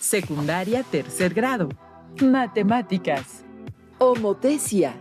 Secundaria, tercer grado. Matemáticas. Homotecia.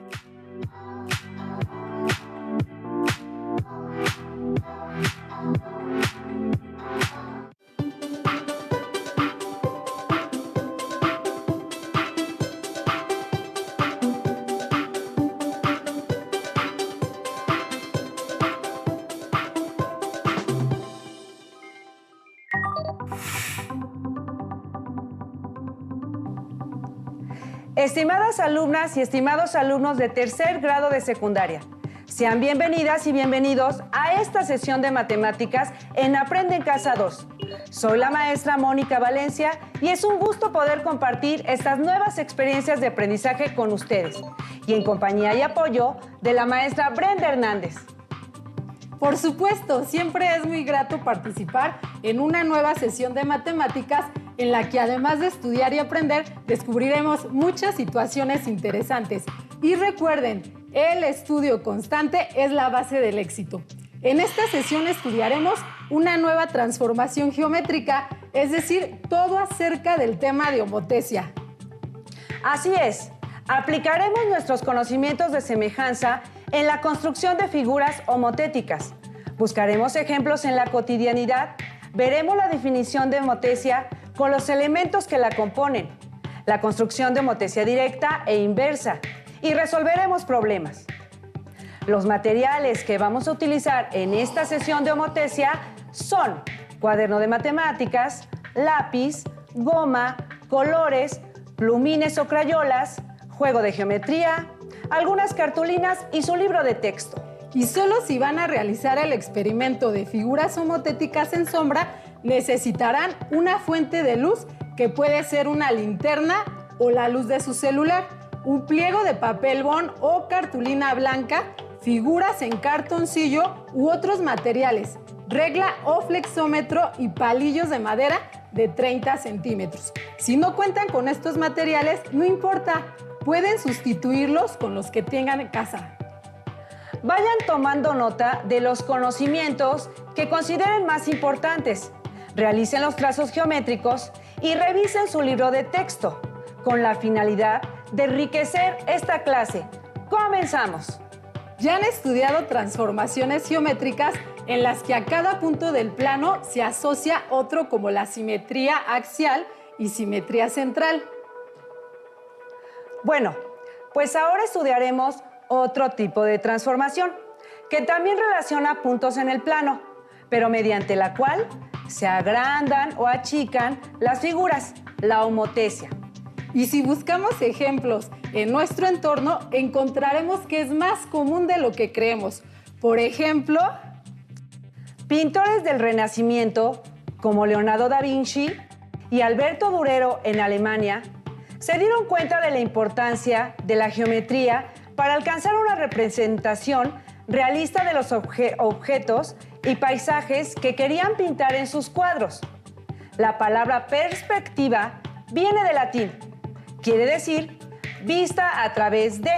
Estimadas alumnas y estimados alumnos de tercer grado de secundaria, sean bienvenidas y bienvenidos a esta sesión de matemáticas en Aprende en Casa 2. Soy la maestra Mónica Valencia y es un gusto poder compartir estas nuevas experiencias de aprendizaje con ustedes y en compañía y apoyo de la maestra Brenda Hernández. Por supuesto, siempre es muy grato participar en una nueva sesión de matemáticas en la que además de estudiar y aprender, descubriremos muchas situaciones interesantes. Y recuerden, el estudio constante es la base del éxito. En esta sesión estudiaremos una nueva transformación geométrica, es decir, todo acerca del tema de homotecia. Así es, aplicaremos nuestros conocimientos de semejanza en la construcción de figuras homotéticas. Buscaremos ejemplos en la cotidianidad, veremos la definición de homotecia con los elementos que la componen, la construcción de homotecia directa e inversa, y resolveremos problemas. Los materiales que vamos a utilizar en esta sesión de homotecia son cuaderno de matemáticas, lápiz, goma, colores, plumines o crayolas, juego de geometría, algunas cartulinas y su libro de texto. Y solo si van a realizar el experimento de figuras homotéticas en sombra, necesitarán una fuente de luz que puede ser una linterna o la luz de su celular, un pliego de papel bond o cartulina blanca, figuras en cartoncillo u otros materiales, regla o flexómetro y palillos de madera de 30 centímetros. Si no cuentan con estos materiales, no importa, pueden sustituirlos con los que tengan en casa. Vayan tomando nota de los conocimientos que consideren más importantes. Realicen los trazos geométricos y revisen su libro de texto, con la finalidad de enriquecer esta clase. ¡Comenzamos! Ya han estudiado transformaciones geométricas en las que a cada punto del plano se asocia otro como la simetría axial y simetría central. Bueno, pues ahora estudiaremos otro tipo de transformación, que también relaciona puntos en el plano, pero mediante la cual se agrandan o achican las figuras, la homotecia. Y si buscamos ejemplos en nuestro entorno, encontraremos que es más común de lo que creemos. Por ejemplo, pintores del Renacimiento, como Leonardo da Vinci y Alberto Durero en Alemania, se dieron cuenta de la importancia de la geometría para alcanzar una representación realista de los objetos y paisajes que querían pintar en sus cuadros. La palabra perspectiva viene del latín. Quiere decir vista a través de.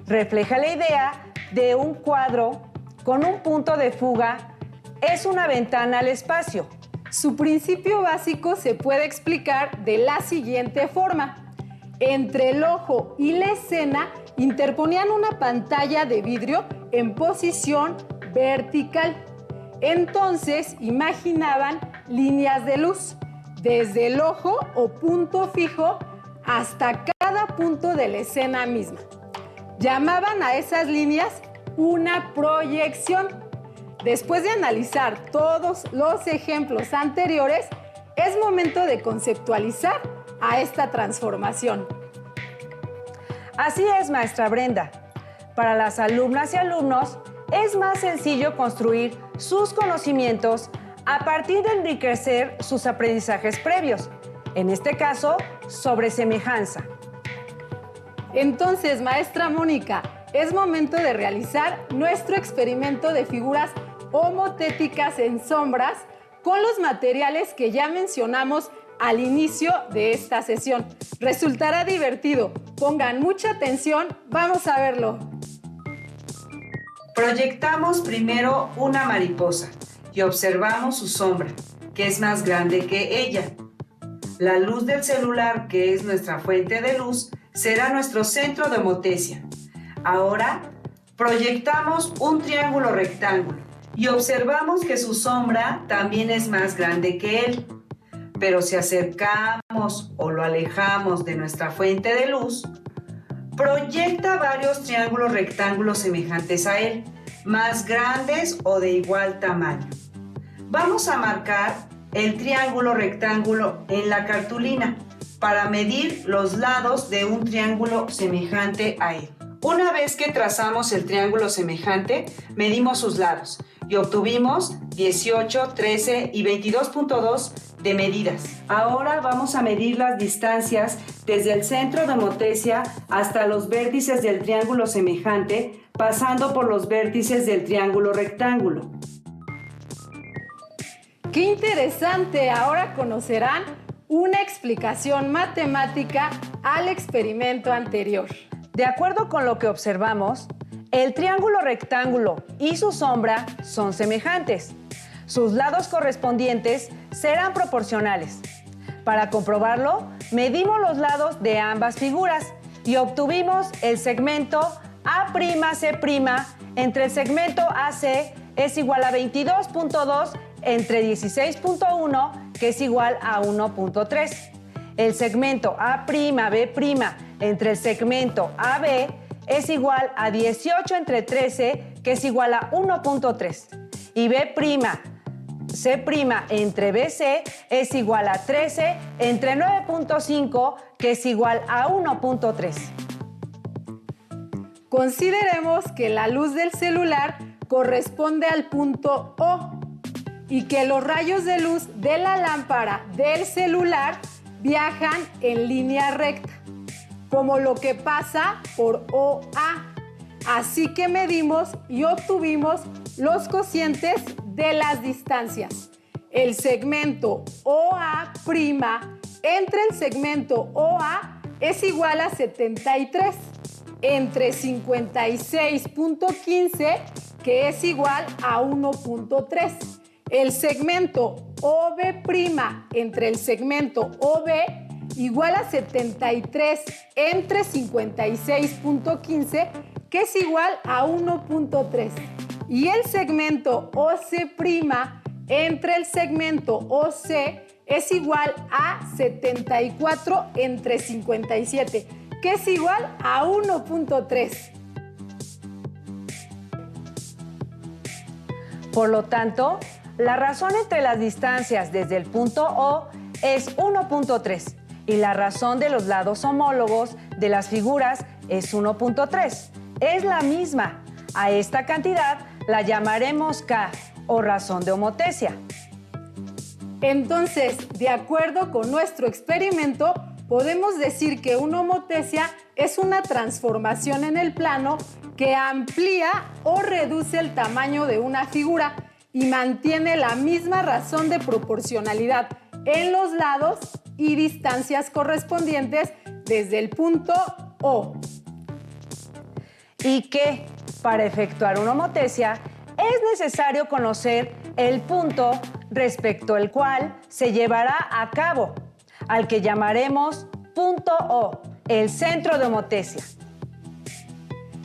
Refleja la idea de un cuadro con un punto de fuga. Es una ventana al espacio. Su principio básico se puede explicar de la siguiente forma. Entre el ojo y la escena interponían una pantalla de vidrio en posición vertical. Entonces imaginaban líneas de luz desde el ojo o punto fijo hasta cada punto de la escena misma. Llamaban a esas líneas una proyección. Después de analizar todos los ejemplos anteriores, es momento de conceptualizar a esta transformación. Así es, maestra Brenda. Para las alumnas y alumnos, es más sencillo construir sus conocimientos a partir de enriquecer sus aprendizajes previos, en este caso, sobre semejanza. Entonces, maestra Mónica, es momento de realizar nuestro experimento de figuras homotéticas en sombras con los materiales que ya mencionamos al inicio de esta sesión. Resultará divertido. Pongan mucha atención. Vamos a verlo. Proyectamos primero una mariposa y observamos su sombra, que es más grande que ella. La luz del celular, que es nuestra fuente de luz, será nuestro centro de homotesia. Ahora, proyectamos un triángulo rectángulo y observamos que su sombra también es más grande que él. Pero si acercamos o lo alejamos de nuestra fuente de luz, proyecta varios triángulos rectángulos semejantes a él, más grandes o de igual tamaño. Vamos a marcar el triángulo rectángulo en la cartulina para medir los lados de un triángulo semejante a él. Una vez que trazamos el triángulo semejante, medimos sus lados y obtuvimos 18, 13 y 22.2 de medidas. Ahora vamos a medir las distancias desde el centro de homotesia hasta los vértices del triángulo semejante, pasando por los vértices del triángulo rectángulo. ¡Qué interesante! Ahora conocerán una explicación matemática al experimento anterior. De acuerdo con lo que observamos, el triángulo rectángulo y su sombra son semejantes. Sus lados correspondientes serán proporcionales. Para comprobarlo, medimos los lados de ambas figuras y obtuvimos el segmento A'C' entre el segmento AC es igual a 22.2 entre 16.1, que es igual a 1.3. El segmento A'B' entre el segmento AB es igual a 18 entre 13, que es igual a 1.3. Y B'C' entre BC es igual a 13 entre 9.5, que es igual a 1.3. Consideremos que la luz del celular corresponde al punto O y que los rayos de luz de la lámpara del celular viajan en línea recta, como lo que pasa por OA. Así que medimos y obtuvimos los cocientes de las distancias. El segmento OA' entre el segmento OA es igual a 73 entre 56.15, que es igual a 1.3. El segmento OB' entre el segmento OB igual a 73 entre 56.15, que es igual a 1.3. Y el segmento OC' entre el segmento OC es igual a 74 entre 57, que es igual a 1.3. Por lo tanto, la razón entre las distancias desde el punto O es 1.3 y la razón de los lados homólogos de las figuras es 1.3. Es la misma. A esta cantidad la llamaremos K o razón de homotesia. Entonces, de acuerdo con nuestro experimento, podemos decir que una homotesia es una transformación en el plano que amplía o reduce el tamaño de una figura y mantiene la misma razón de proporcionalidad en los lados y distancias correspondientes desde el punto O. Y que, para efectuar una homotesia, es necesario conocer el punto respecto al cual se llevará a cabo, al que llamaremos punto O, el centro de homotesia.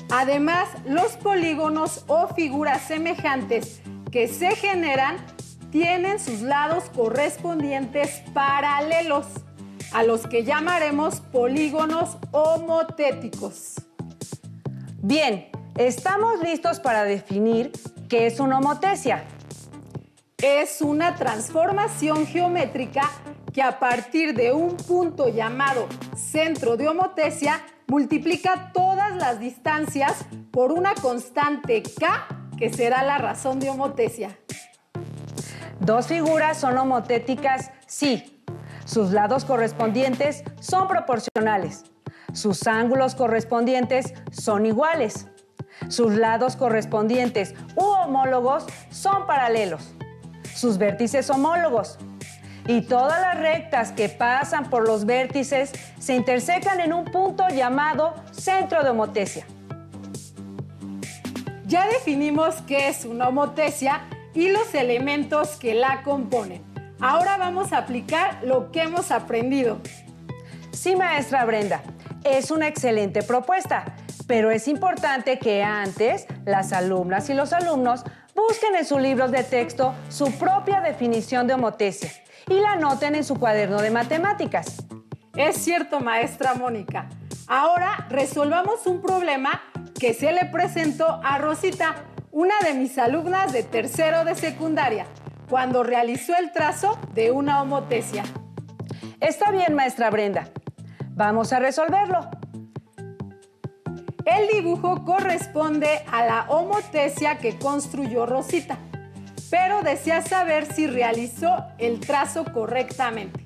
Además, los polígonos o figuras semejantes que se generan tienen sus lados correspondientes paralelos, a los que llamaremos polígonos homotéticos. Bien, estamos listos para definir qué es una homotesia. Es una transformación geométrica que a partir de un punto llamado centro de homotesia multiplica todas las distancias por una constante K, que será la razón de homotesia. Dos figuras son homotéticas si sus lados correspondientes son proporcionales, sus ángulos correspondientes son iguales, sus lados correspondientes u homólogos son paralelos, sus vértices homólogos, y todas las rectas que pasan por los vértices se intersecan en un punto llamado centro de homotesia. Ya definimos qué es una homotesia y los elementos que la componen. Ahora vamos a aplicar lo que hemos aprendido. Sí, maestra Brenda, es una excelente propuesta, pero es importante que antes las alumnas y los alumnos busquen en sus libros de texto su propia definición de homotesia y la anoten en su cuaderno de matemáticas. Es cierto, maestra Mónica. Ahora resolvamos un problema que se le presentó a Rosita, una de mis alumnas de tercero de secundaria, cuando realizó el trazo de una homotesia. Está bien, maestra Brenda. Vamos a resolverlo. El dibujo corresponde a la homotesia que construyó Rosita, pero desea saber si realizó el trazo correctamente.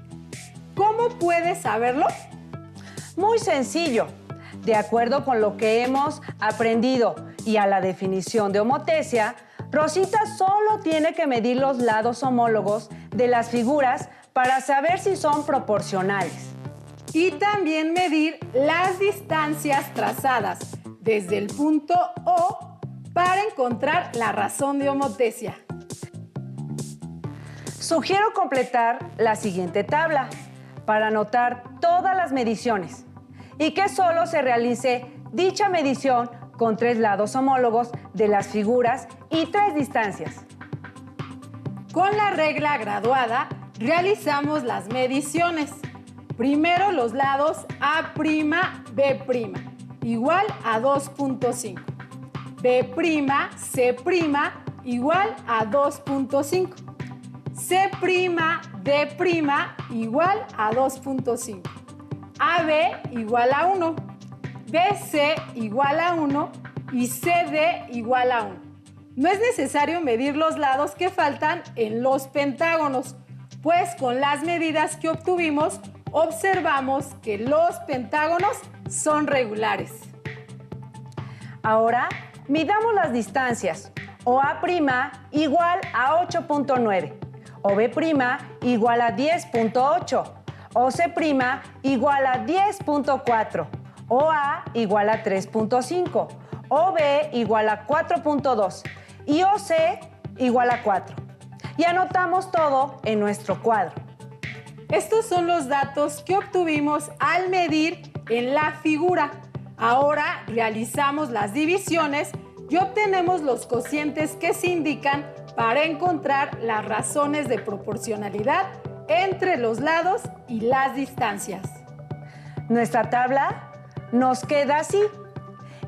¿Cómo puede saberlo? Muy sencillo. De acuerdo con lo que hemos aprendido y a la definición de homotesia, Rosita solo tiene que medir los lados homólogos de las figuras para saber si son proporcionales. Y también medir las distancias trazadas desde el punto O para encontrar la razón de homotesia. Sugiero completar la siguiente tabla para anotar todas las mediciones y que solo se realice dicha medición con 3 lados homólogos de las figuras y 3 distancias. Con la regla graduada realizamos las mediciones. Primero los lados A', B' igual a 2.5. B', C' igual a 2.5. C', D' igual a 2.5. AB igual a 1. BC igual a 1 y CD igual a 1. No es necesario medir los lados que faltan en los pentágonos, pues con las medidas que obtuvimos observamos que los pentágonos son regulares. Ahora midamos las distancias. OA' igual a 8.9, OB' igual a 10.8, OC' igual a 10.4, OA igual a 3.5, OB igual a 4.2 y OC igual a 4. Y anotamos todo en nuestro cuadro. Estos son los datos que obtuvimos al medir en la figura. Ahora realizamos las divisiones y obtenemos los cocientes que se indican para encontrar las razones de proporcionalidad entre los lados y las distancias. Nuestra tabla nos queda así.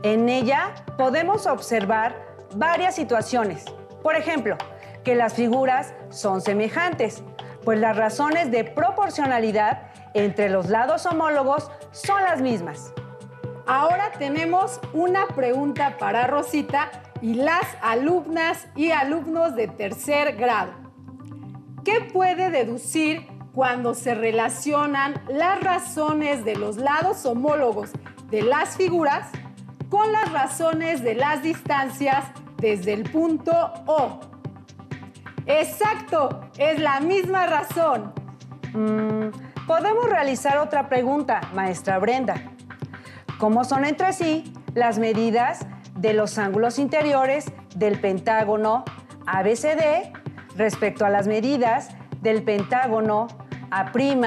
En ella podemos observar varias situaciones. Por ejemplo, que las figuras son semejantes, pues las razones de proporcionalidad entre los lados homólogos son las mismas. Ahora tenemos una pregunta para Rosita y las alumnas y alumnos de tercer grado. ¿Qué puede deducir cuando se relacionan las razones de los lados homólogos de las figuras con las razones de las distancias desde el punto O? ¡Exacto! Es la misma razón. Podemos realizar otra pregunta, maestra Brenda. ¿Cómo son entre sí las medidas de los ángulos interiores del pentágono ABCD respecto a las medidas del pentágono A', B',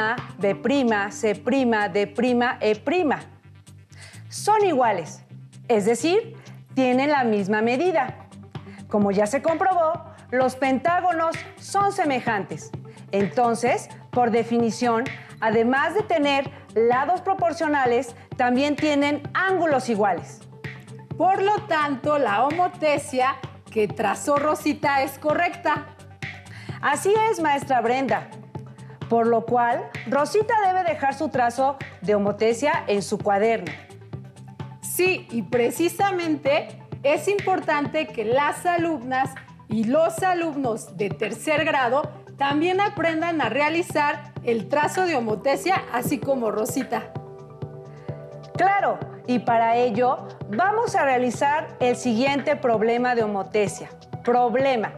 C', D', E'? Son iguales, es decir, tienen la misma medida. Como ya se comprobó, los pentágonos son semejantes. Entonces, por definición, además de tener lados proporcionales, también tienen ángulos iguales. Por lo tanto, la homotesia que trazó Rosita es correcta. Así es, maestra Brenda. Por lo cual, Rosita debe dejar su trazo de homotesia en su cuaderno. Sí, y precisamente es importante que las alumnas y los alumnos de tercer grado también aprendan a realizar el trazo de homotesia, así como Rosita. Claro, y para ello vamos a realizar el siguiente problema de homotesia. Problema: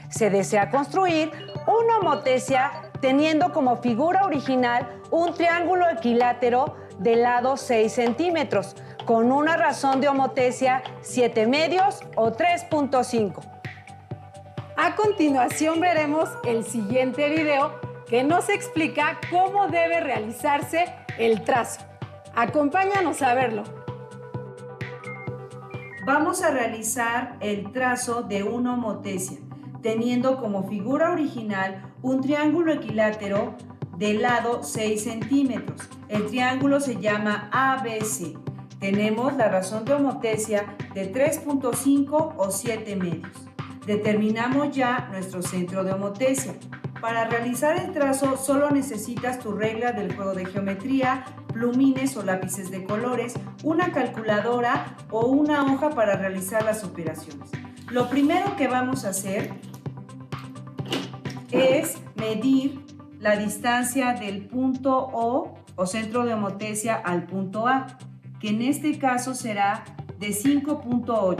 se desea construir una homotesia teniendo como figura original un triángulo equilátero de lado 6 centímetros con una razón de homotesia 7 medios o 3.5. A continuación veremos el siguiente video que nos explica cómo debe realizarse el trazo. Acompáñanos a verlo. Vamos a realizar el trazo de una homotesia, teniendo como figura original un triángulo equilátero de lado 6 centímetros. El triángulo se llama ABC. Tenemos la razón de homotesia de 3.5 o 7 medios. Determinamos ya nuestro centro de homotesia. Para realizar el trazo solo necesitas tu regla del juego de geometría, plumines o lápices de colores, una calculadora o una hoja para realizar las operaciones. Lo primero que vamos a hacer es medir la distancia del punto O centro de homotesia al punto A, que en este caso será de 5.8.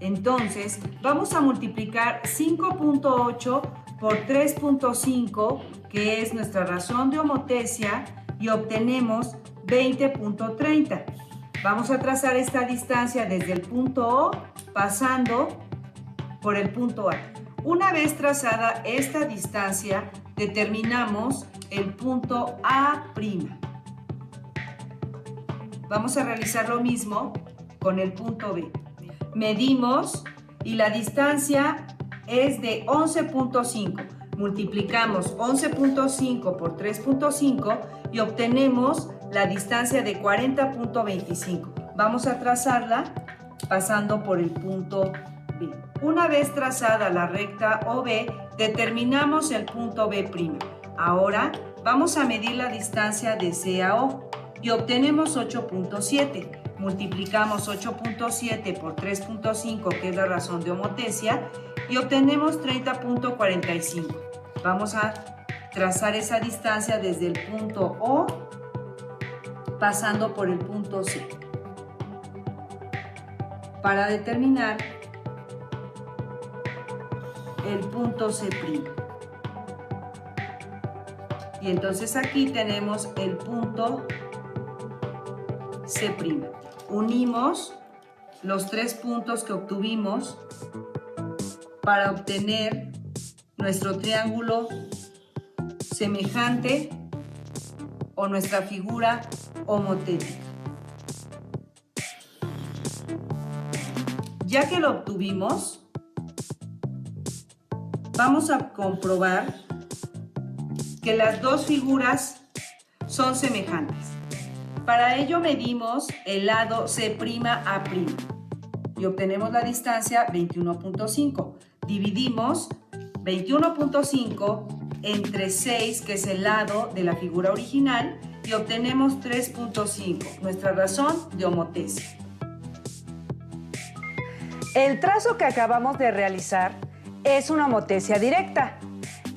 Entonces, vamos a multiplicar 5.8 por 3.5, que es nuestra razón de homotesia, y obtenemos 20.30. Vamos a trazar esta distancia desde el punto O, pasando por el punto A. Una vez trazada esta distancia, determinamos el punto A'. Vamos a realizar lo mismo con el punto B. Medimos y la distancia es de 11.5. Multiplicamos 11.5 por 3.5 y obtenemos la distancia de 40.25. Vamos a trazarla pasando por el punto B. Una vez trazada la recta OB, determinamos el punto B'. Ahora vamos a medir la distancia de C a O y obtenemos 8.7. Multiplicamos 8.7 por 3.5, que es la razón de homotesia, y obtenemos 30.45. Vamos a trazar esa distancia desde el punto O, pasando por el punto C, para determinar el punto C'. Y entonces aquí tenemos el punto C'. Unimos los 3 puntos que obtuvimos para obtener nuestro triángulo semejante o nuestra figura homotética. Ya que lo obtuvimos, vamos a comprobar que las dos figuras son semejantes. Para ello medimos el lado C'A' y obtenemos la distancia 21.5. Dividimos 21.5 entre 6, que es el lado de la figura original, y obtenemos 3.5, nuestra razón de homotesia. El trazo que acabamos de realizar es una homotesia directa,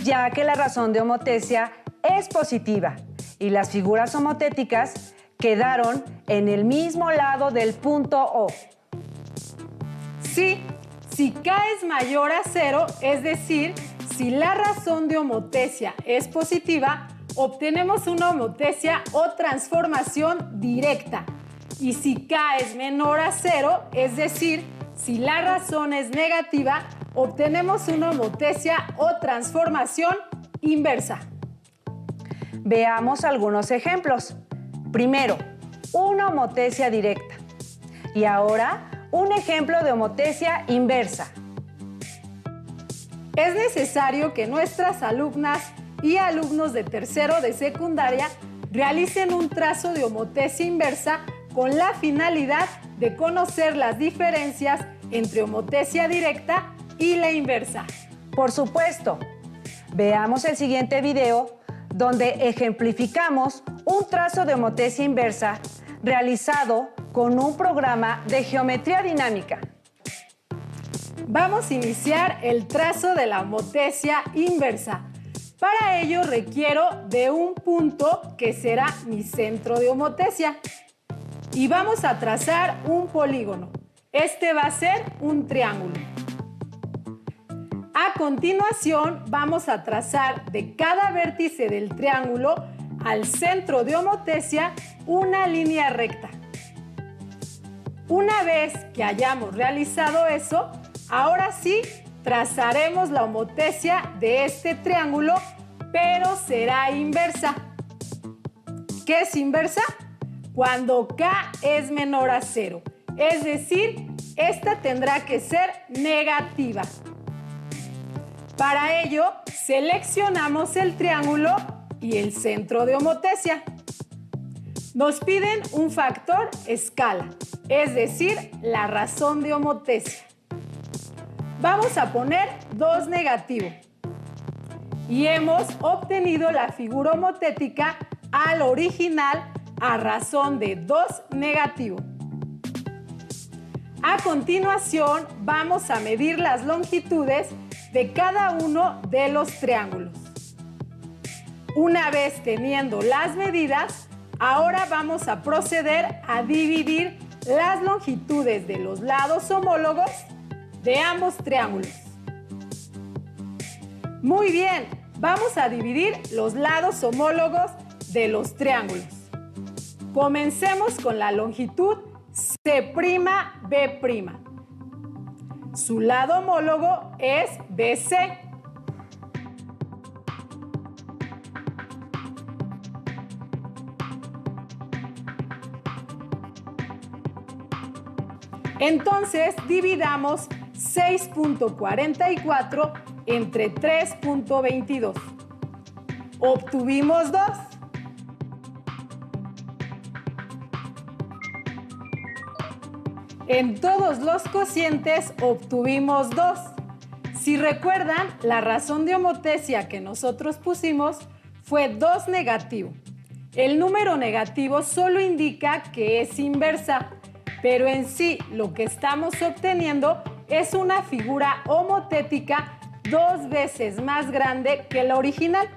ya que la razón de homotesia es positiva y las figuras homotéticas quedaron en el mismo lado del punto O. Sí, si K es mayor a 0, es decir, si la razón de homotesia es positiva, obtenemos una homotesia o transformación directa. Y si K es menor a 0, es decir, si la razón es negativa, obtenemos una homotesia o transformación inversa. Veamos algunos ejemplos. Primero, una homotesia directa. Y ahora, un ejemplo de homotesia inversa. Es necesario que nuestras alumnas y alumnos de tercero de secundaria realicen un trazo de homotesia inversa con la finalidad de conocer las diferencias entre homotesia directa y la inversa. Por supuesto. Veamos el siguiente video donde ejemplificamos un trazo de homotesia inversa realizado con un programa de geometría dinámica. Vamos a iniciar el trazo de la homotesia inversa. Para ello requiero de un punto que será mi centro de homotesia. Y vamos a trazar un polígono. Este va a ser un triángulo. A continuación, vamos a trazar de cada vértice del triángulo al centro de homotesia una línea recta. Una vez que hayamos realizado eso, ahora sí trazaremos la homotesia de este triángulo pero será inversa. ¿Qué es inversa? Cuando K es menor a 0. Es decir, esta tendrá que ser negativa. Para ello, seleccionamos el triángulo y el centro de homotesia. Nos piden un factor escala, es decir, la razón de homotesia. Vamos a poner 2 negativo. Y hemos obtenido la figura homotética al original a razón de 2 negativo. A continuación, vamos a medir las longitudes de cada uno de los triángulos. Una vez teniendo las medidas, ahora vamos a proceder a dividir las longitudes de los lados homólogos de ambos triángulos. Muy bien, vamos a dividir los lados homólogos de los triángulos. Comencemos con la longitud C'B'. Su lado homólogo es BC. Entonces, dividamos 6.44 entre 3.22. Obtuvimos 2. En todos los cocientes obtuvimos 2. Si recuerdan, la razón de homotesia que nosotros pusimos fue 2 negativo. El número negativo solo indica que es inversa, pero en sí lo que estamos obteniendo es una figura homotética 2 veces más grande que la original.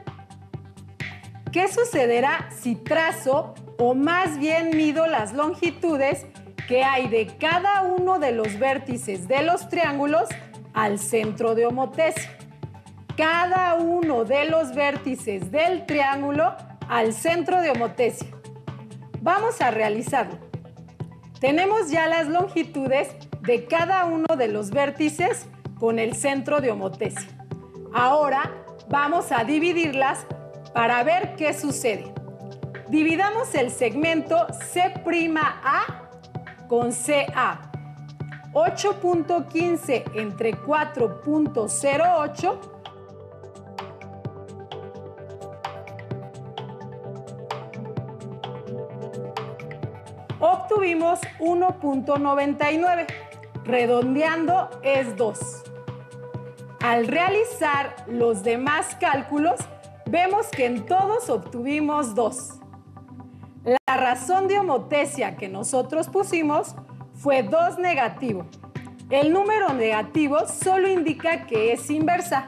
¿Qué sucederá si trazo o más bien mido las longitudes que hay de cada uno de los vértices de los triángulos al centro de homotesia? Cada uno de los vértices del triángulo al centro de homotesia. Vamos a realizarlo. Tenemos ya las longitudes de cada uno de los vértices con el centro de homotesia. Ahora vamos a dividirlas para ver qué sucede. Dividamos el segmento C'A con CA. 8.15 entre 4.08 obtuvimos 1.99. Redondeando es 2. Al realizar los demás cálculos, vemos que en todos obtuvimos 2. La razón de homotesia que nosotros pusimos fue 2 negativo. El número negativo solo indica que es inversa.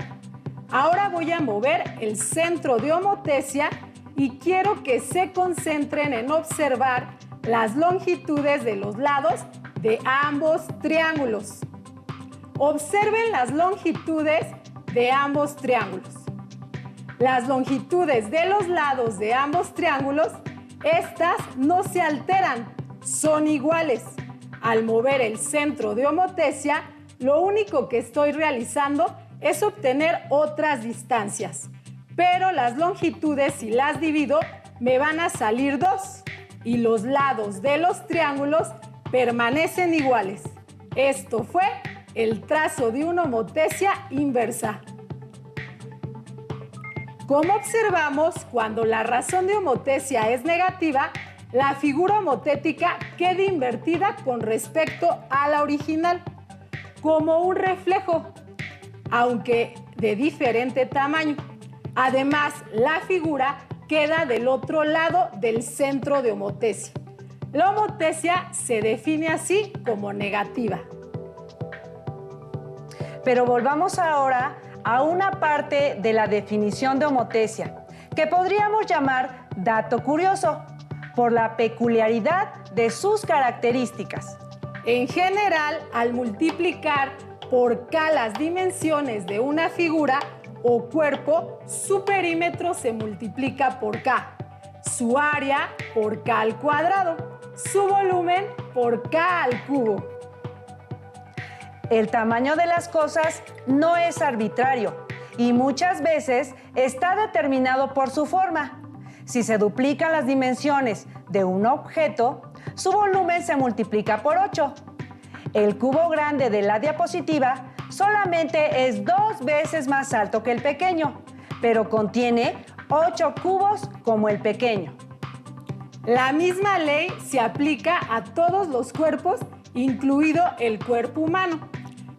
Ahora voy a mover el centro de homotesia y quiero que se concentren en observar las longitudes de los lados de ambos triángulos. Observen las longitudes de ambos triángulos. Las longitudes de los lados de ambos triángulos, estas no se alteran, son iguales. Al mover el centro de homotesia, lo único que estoy realizando es obtener otras distancias. Pero las longitudes, si las divido, me van a salir 2. Y los lados de los triángulos permanecen iguales. Esto fue el trazo de una homotesia inversa. Como observamos, cuando la razón de homotesia es negativa, la figura homotética queda invertida con respecto a la original, como un reflejo, aunque de diferente tamaño. Además, la figura queda del otro lado del centro de homotesia. La homotesia se define así como negativa. Pero volvamos ahora a una parte de la definición de homotesia, que podríamos llamar dato curioso, por la peculiaridad de sus características. En general, al multiplicar por K las dimensiones de una figura o cuerpo, su perímetro se multiplica por K, su área por K al cuadrado, su volumen por K al cubo. El tamaño de las cosas no es arbitrario y muchas veces está determinado por su forma. Si se duplican las dimensiones de un objeto, su volumen se multiplica por 8. El cubo grande de la diapositiva solamente es 2 veces más alto que el pequeño, pero contiene 8 cubos como el pequeño. La misma ley se aplica a todos los cuerpos, incluido el cuerpo humano.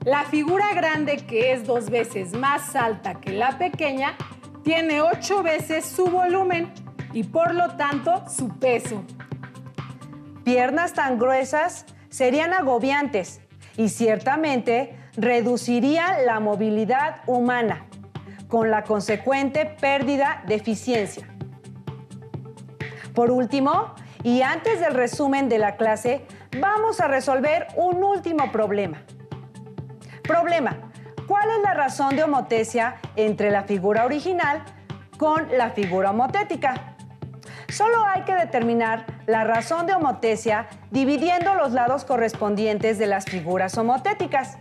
La figura grande, que es 2 veces más alta que la pequeña, tiene 8 veces su volumen y por lo tanto su peso. Piernas tan gruesas serían agobiantes y ciertamente reducirían la movilidad humana, con la consecuente pérdida de eficiencia. Por último, y antes del resumen de la clase, vamos a resolver un último problema. Problema: ¿cuál es la razón de homotesia entre la figura original con la figura homotética? Solo hay que determinar la razón de homotesia dividiendo los lados correspondientes de las figuras homotéticas.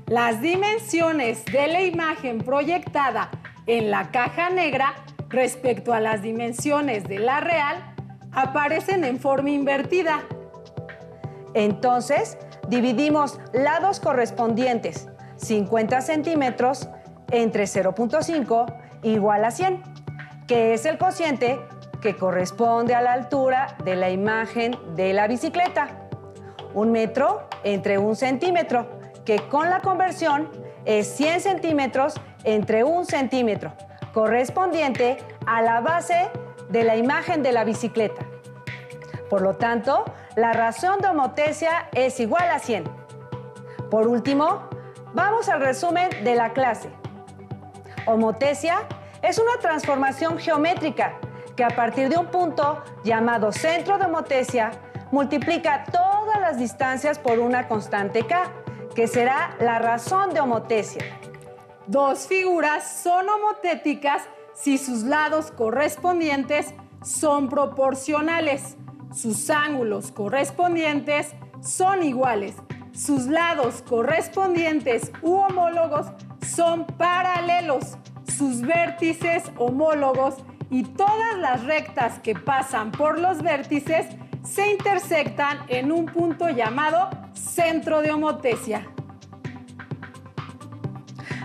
Las dimensiones de la imagen proyectada en la caja negra respecto a las dimensiones de la real aparecen en forma invertida. Entonces, dividimos lados correspondientes 50 centímetros entre 0.5 igual a 100, que es el cociente que corresponde a la altura de la imagen de la bicicleta. 1 metro entre 1 centímetro, que con la conversión es 100 centímetros entre 1 centímetro, correspondiente a la base de la imagen de la bicicleta. Por lo tanto, la razón de homotesia es igual a 100. Por último, vamos al resumen de la clase. Homotesia es una transformación geométrica que a partir de un punto llamado centro de homotesia multiplica todas las distancias por una constante k, que será la razón de homotesia. 2 figuras son homotéticas si sus lados correspondientes son proporcionales, sus ángulos correspondientes son iguales, sus lados correspondientes u homólogos son paralelos, sus vértices homólogos y todas las rectas que pasan por los vértices se intersectan en un punto llamado centro de homotesia.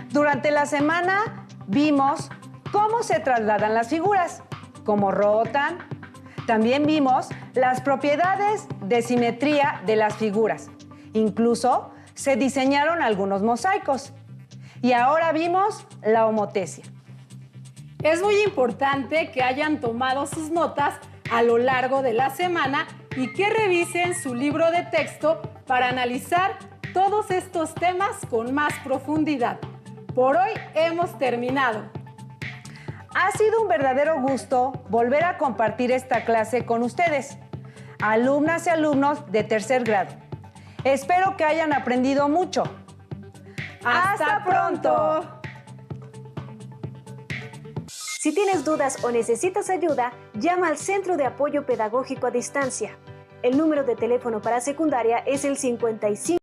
Durante la semana vimos cómo se trasladan las figuras, cómo rotan. También vimos las propiedades de simetría de las figuras. Incluso se diseñaron algunos mosaicos. Y ahora vimos la homotesia. Es muy importante que hayan tomado sus notas a lo largo de la semana y que revisen su libro de texto para analizar todos estos temas con más profundidad. Por hoy hemos terminado. Ha sido un verdadero gusto volver a compartir esta clase con ustedes, alumnas y alumnos de tercer grado. Espero que hayan aprendido mucho. ¡Hasta pronto! Si tienes dudas o necesitas ayuda, llama al Centro de Apoyo Pedagógico a Distancia. El número de teléfono para secundaria es el 55